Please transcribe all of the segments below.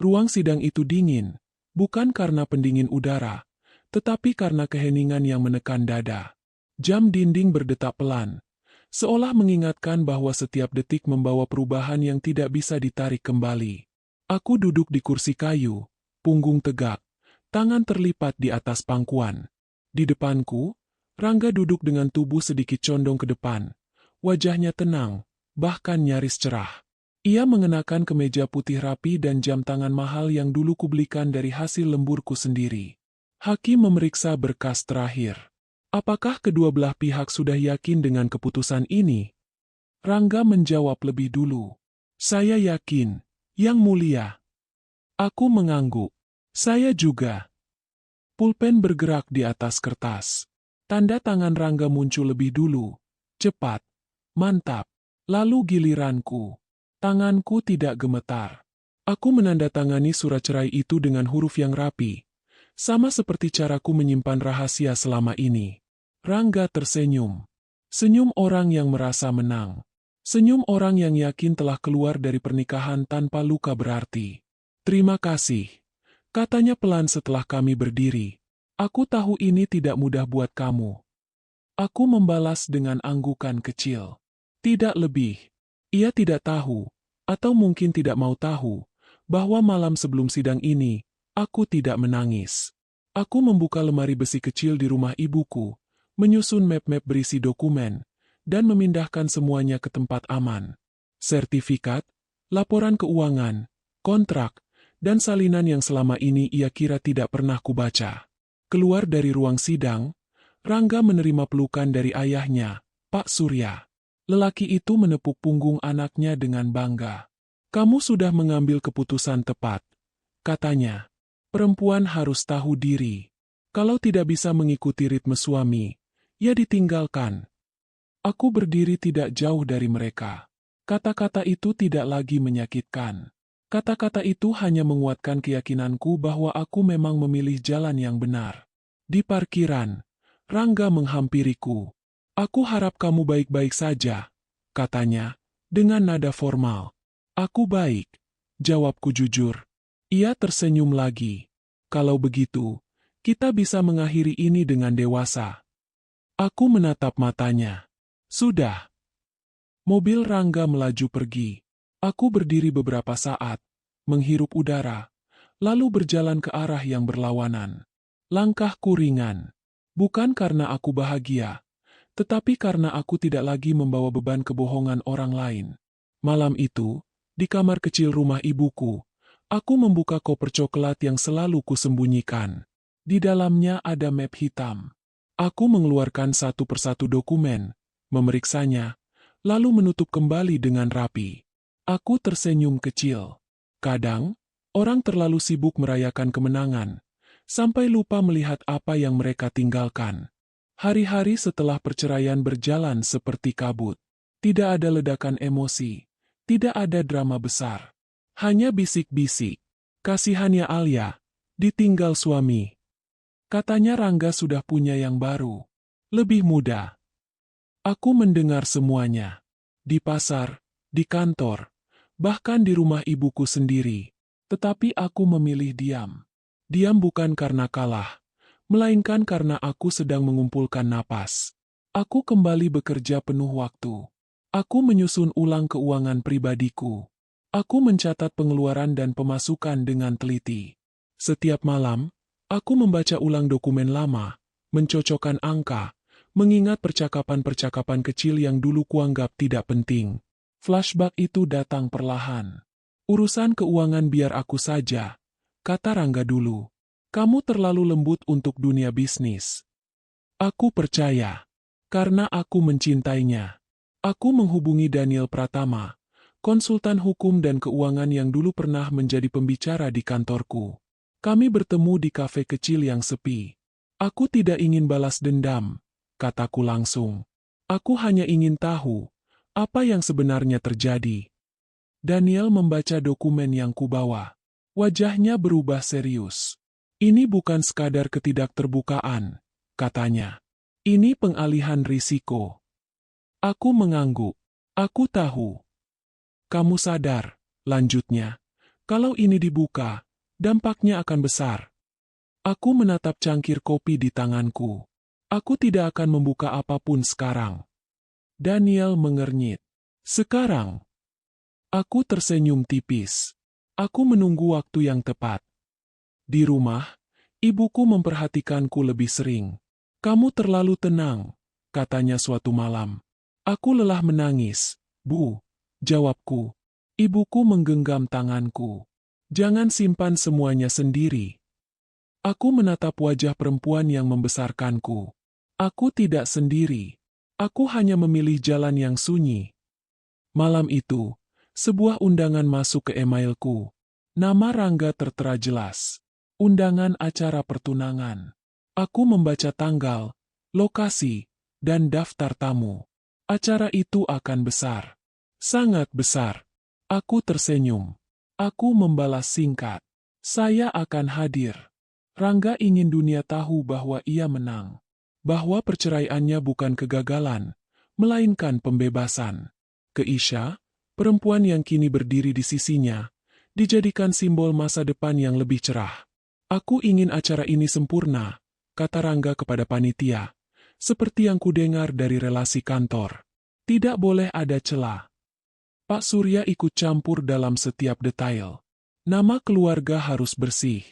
Ruang sidang itu dingin, bukan karena pendingin udara, tetapi karena keheningan yang menekan dada. Jam dinding berdetak pelan, seolah mengingatkan bahwa setiap detik membawa perubahan yang tidak bisa ditarik kembali. Aku duduk di kursi kayu, punggung tegak, tangan terlipat di atas pangkuan. Di depanku, Rangga duduk dengan tubuh sedikit condong ke depan. Wajahnya tenang, bahkan nyaris cerah. Ia mengenakan kemeja putih rapi dan jam tangan mahal yang dulu kubelikan dari hasil lemburku sendiri. Hakim memeriksa berkas terakhir. Apakah kedua belah pihak sudah yakin dengan keputusan ini? Rangga menjawab lebih dulu. Saya yakin, Yang Mulia. Aku mengangguk. Saya juga. Pulpen bergerak di atas kertas. Tanda tangan Rangga muncul lebih dulu. Cepat. Mantap. Lalu giliranku. Tanganku tidak gemetar. Aku menandatangani surat cerai itu dengan huruf yang rapi. Sama seperti caraku menyimpan rahasia selama ini. Rangga tersenyum. Senyum orang yang merasa menang. Senyum orang yang yakin telah keluar dari pernikahan tanpa luka berarti. Terima kasih, katanya pelan setelah kami berdiri. Aku tahu ini tidak mudah buat kamu. Aku membalas dengan anggukan kecil. Tidak lebih. Ia tidak tahu, atau mungkin tidak mau tahu, bahwa malam sebelum sidang ini, aku tidak menangis. Aku membuka lemari besi kecil di rumah ibuku, menyusun map-map berisi dokumen, dan memindahkan semuanya ke tempat aman. Sertifikat, laporan keuangan, kontrak, dan salinan yang selama ini ia kira tidak pernah kubaca. Keluar dari ruang sidang, Rangga menerima pelukan dari ayahnya, Pak Surya. Lelaki itu menepuk punggung anaknya dengan bangga. Kamu sudah mengambil keputusan tepat, katanya. Perempuan harus tahu diri. Kalau tidak bisa mengikuti ritme suami, ya ditinggalkan. Aku berdiri tidak jauh dari mereka. Kata-kata itu tidak lagi menyakitkan. Kata-kata itu hanya menguatkan keyakinanku bahwa aku memang memilih jalan yang benar. Di parkiran, Rangga menghampiriku. Aku harap kamu baik-baik saja, katanya, dengan nada formal. Aku baik, jawabku jujur. Ia tersenyum lagi. Kalau begitu, kita bisa mengakhiri ini dengan dewasa. Aku menatap matanya. Sudah. Mobil Rangga melaju pergi. Aku berdiri beberapa saat, menghirup udara, lalu berjalan ke arah yang berlawanan. Langkahku ringan. Bukan karena aku bahagia, tetapi karena aku tidak lagi membawa beban kebohongan orang lain. Malam itu, di kamar kecil rumah ibuku, aku membuka koper coklat yang selalu kusembunyikan. Di dalamnya ada map hitam. Aku mengeluarkan satu persatu dokumen, memeriksanya, lalu menutup kembali dengan rapi. Aku tersenyum kecil. Kadang, orang terlalu sibuk merayakan kemenangan, sampai lupa melihat apa yang mereka tinggalkan. Hari-hari setelah perceraian berjalan seperti kabut. Tidak ada ledakan emosi. Tidak ada drama besar. Hanya bisik-bisik. Kasihannya Alia, ditinggal suami. Katanya Rangga sudah punya yang baru. Lebih muda. Aku mendengar semuanya. Di pasar, di kantor, bahkan di rumah ibuku sendiri. Tetapi aku memilih diam. Diam bukan karena kalah, melainkan karena aku sedang mengumpulkan napas. Aku kembali bekerja penuh waktu. Aku menyusun ulang keuangan pribadiku. Aku mencatat pengeluaran dan pemasukan dengan teliti. Setiap malam, aku membaca ulang dokumen lama, mencocokkan angka, mengingat percakapan-percakapan kecil yang dulu kuanggap tidak penting. Flashback itu datang perlahan. Urusan keuangan biar aku saja, kata Rangga dulu. Kamu terlalu lembut untuk dunia bisnis. Aku percaya. Karena aku mencintainya. Aku menghubungi Daniel Pratama, konsultan hukum dan keuangan yang dulu pernah menjadi pembicara di kantorku. Kami bertemu di kafe kecil yang sepi. Aku tidak ingin balas dendam, kataku langsung. Aku hanya ingin tahu, apa yang sebenarnya terjadi. Daniel membaca dokumen yang kubawa. Wajahnya berubah serius. Ini bukan sekadar ketidakterbukaan, katanya. Ini pengalihan risiko. Aku mengangguk. Aku tahu. Kamu sadar, lanjutnya, Kalau ini dibuka, dampaknya akan besar. Aku menatap cangkir kopi di tanganku. Aku tidak akan membuka apapun sekarang. Daniel mengernyit. Sekarang. Aku tersenyum tipis. Aku menunggu waktu yang tepat. Di rumah, ibuku memperhatikanku lebih sering. Kamu terlalu tenang, katanya suatu malam. Aku lelah menangis, Bu, jawabku. Ibuku menggenggam tanganku. Jangan simpan semuanya sendiri. Aku menatap wajah perempuan yang membesarkanku. Aku tidak sendiri. Aku hanya memilih jalan yang sunyi. Malam itu, sebuah undangan masuk ke emailku. Nama Rangga tertera jelas. Undangan acara pertunangan. Aku membaca tanggal, lokasi, dan daftar tamu. Acara itu akan besar. Sangat besar. Aku tersenyum. Aku membalas singkat. Saya akan hadir. Rangga ingin dunia tahu bahwa ia menang. Bahwa perceraiannya bukan kegagalan, melainkan pembebasan. Keisha, perempuan yang kini berdiri di sisinya, dijadikan simbol masa depan yang lebih cerah. Aku ingin acara ini sempurna, kata Rangga kepada panitia, seperti yang kudengar dari relasi kantor. Tidak boleh ada celah. Pak Surya ikut campur dalam setiap detail. Nama keluarga harus bersih.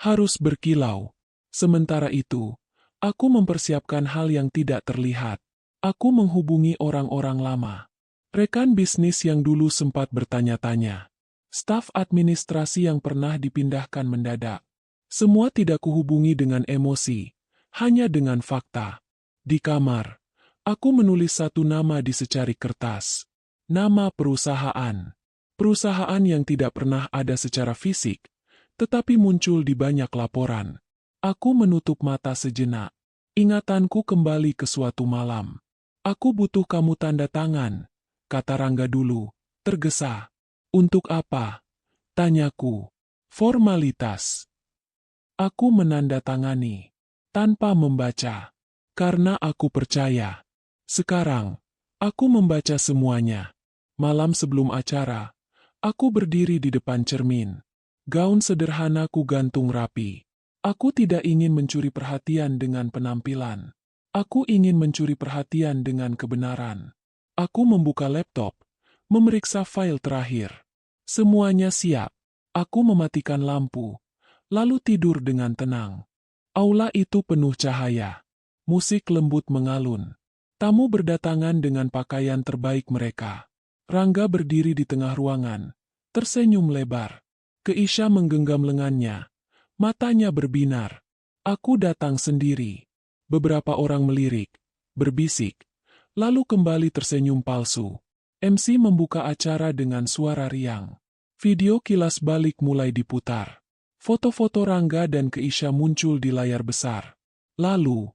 Harus berkilau. Sementara itu, aku mempersiapkan hal yang tidak terlihat. Aku menghubungi orang-orang lama. Rekan bisnis yang dulu sempat bertanya-tanya. Staf administrasi yang pernah dipindahkan mendadak. Semua tidak kuhubungi dengan emosi, hanya dengan fakta. Di kamar, aku menulis satu nama di secari kertas. Nama perusahaan. Perusahaan yang tidak pernah ada secara fisik, tetapi muncul di banyak laporan. Aku menutup mata sejenak. Ingatanku kembali ke suatu malam. Aku butuh kamu tanda tangan, kata Rangga dulu, tergesa. Untuk apa? Tanyaku. Formalitas. Aku menandatangani, tanpa membaca. Karena aku percaya. Sekarang, aku membaca semuanya. Malam sebelum acara, aku berdiri di depan cermin. Gaun sederhana ku gantung rapi. Aku tidak ingin mencuri perhatian dengan penampilan. Aku ingin mencuri perhatian dengan kebenaran. Aku membuka laptop, memeriksa file terakhir. Semuanya siap. Aku mematikan lampu, lalu tidur dengan tenang. Aula itu penuh cahaya. Musik lembut mengalun. Tamu berdatangan dengan pakaian terbaik mereka. Rangga berdiri di tengah ruangan, tersenyum lebar. Keisha menggenggam lengannya. Matanya berbinar. Aku datang sendiri. Beberapa orang melirik, berbisik, lalu kembali tersenyum palsu. MC membuka acara dengan suara riang. Video kilas balik mulai diputar. Foto-foto Rangga dan Keisha muncul di layar besar. Lalu,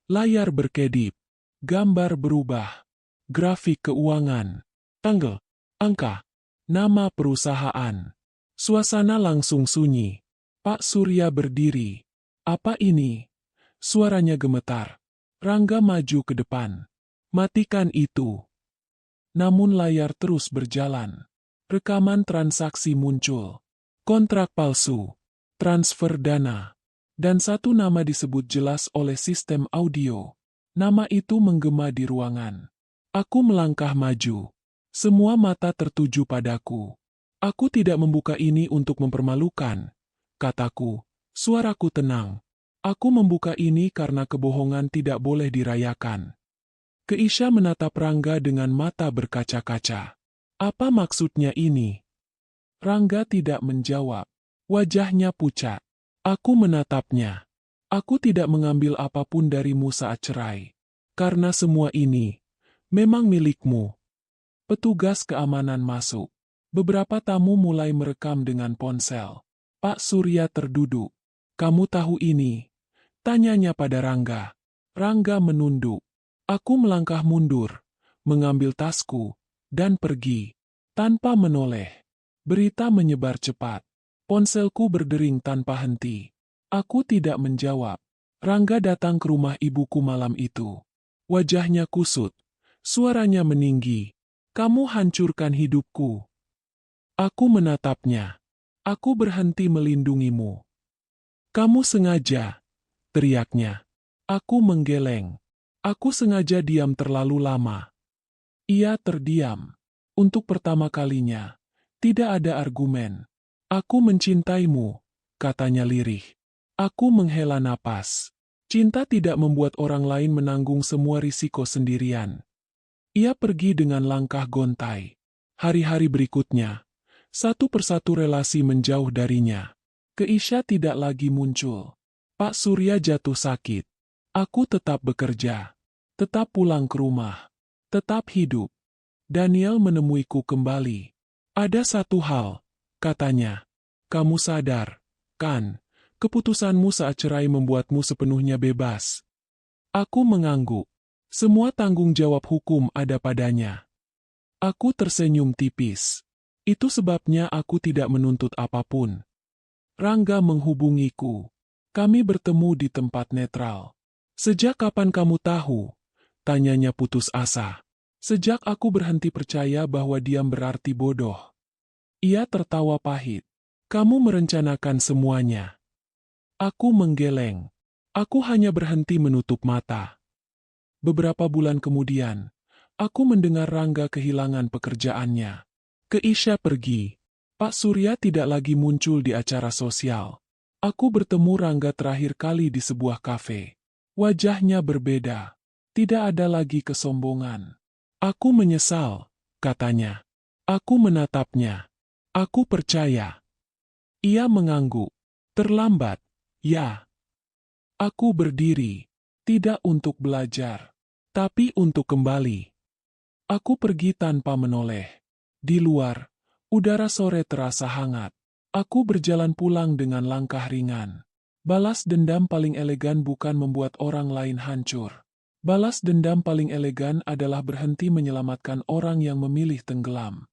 layar berkedip. Gambar berubah. Grafik keuangan. Tanggal, angka, nama perusahaan. Suasana langsung sunyi. Pak Surya berdiri. Apa ini? Suaranya gemetar. Rangga maju ke depan. Matikan itu. Namun layar terus berjalan. Rekaman transaksi muncul. Kontrak palsu. Transfer dana. Dan satu nama disebut jelas oleh sistem audio. Nama itu menggema di ruangan. Aku melangkah maju. Semua mata tertuju padaku. Aku tidak membuka ini untuk mempermalukan, kataku. Suaraku tenang. Aku membuka ini karena kebohongan tidak boleh dirayakan. Keisha menatap Rangga dengan mata berkaca-kaca. Apa maksudnya ini? Rangga tidak menjawab. Wajahnya pucat. Aku menatapnya. Aku tidak mengambil apapun darimu saat cerai. Karena semua ini memang milikmu. Petugas keamanan masuk. Beberapa tamu mulai merekam dengan ponsel. Pak Surya terduduk. Kamu tahu ini? Tanyanya pada Rangga. Rangga menunduk. Aku melangkah mundur, mengambil tasku, dan pergi. Tanpa menoleh. Berita menyebar cepat. Ponselku berdering tanpa henti. Aku tidak menjawab. Rangga datang ke rumah ibuku malam itu. Wajahnya kusut. Suaranya meninggi. Kamu hancurkan hidupku. Aku menatapnya. Aku berhenti melindungimu. Kamu sengaja, teriaknya. Aku menggeleng. Aku sengaja diam terlalu lama. Ia terdiam. Untuk pertama kalinya, tidak ada argumen. Aku mencintaimu, katanya lirih. Aku menghela napas. Cinta tidak membuat orang lain menanggung semua risiko sendirian. Ia pergi dengan langkah gontai. Hari-hari berikutnya, satu persatu relasi menjauh darinya. Keisha tidak lagi muncul. Pak Surya jatuh sakit. Aku tetap bekerja. Tetap pulang ke rumah. Tetap hidup. Daniel menemuiku kembali. Ada satu hal, katanya. Kamu sadar, kan? Keputusanmu saat cerai membuatmu sepenuhnya bebas. Aku mengangguk. Semua tanggung jawab hukum ada padanya. Aku tersenyum tipis. Itu sebabnya aku tidak menuntut apapun. Rangga menghubungiku. Kami bertemu di tempat netral. Sejak kapan kamu tahu? Tanyanya putus asa. Sejak aku berhenti percaya bahwa diam berarti bodoh. Ia tertawa pahit. Kamu merencanakan semuanya. Aku menggeleng. Aku hanya berhenti menutup mata. Beberapa bulan kemudian, aku mendengar Rangga kehilangan pekerjaannya. Keisha pergi. Pak Surya tidak lagi muncul di acara sosial. Aku bertemu Rangga terakhir kali di sebuah kafe. Wajahnya berbeda. Tidak ada lagi kesombongan. Aku menyesal, katanya. Aku menatapnya. Aku percaya. Ia mengangguk. Terlambat, ya. Aku berdiri. Tidak untuk belajar, tapi untuk kembali. Aku pergi tanpa menoleh. Di luar, udara sore terasa hangat. Aku berjalan pulang dengan langkah ringan. Balas dendam paling elegan bukan membuat orang lain hancur. Balas dendam paling elegan adalah berhenti menyelamatkan orang yang memilih tenggelam.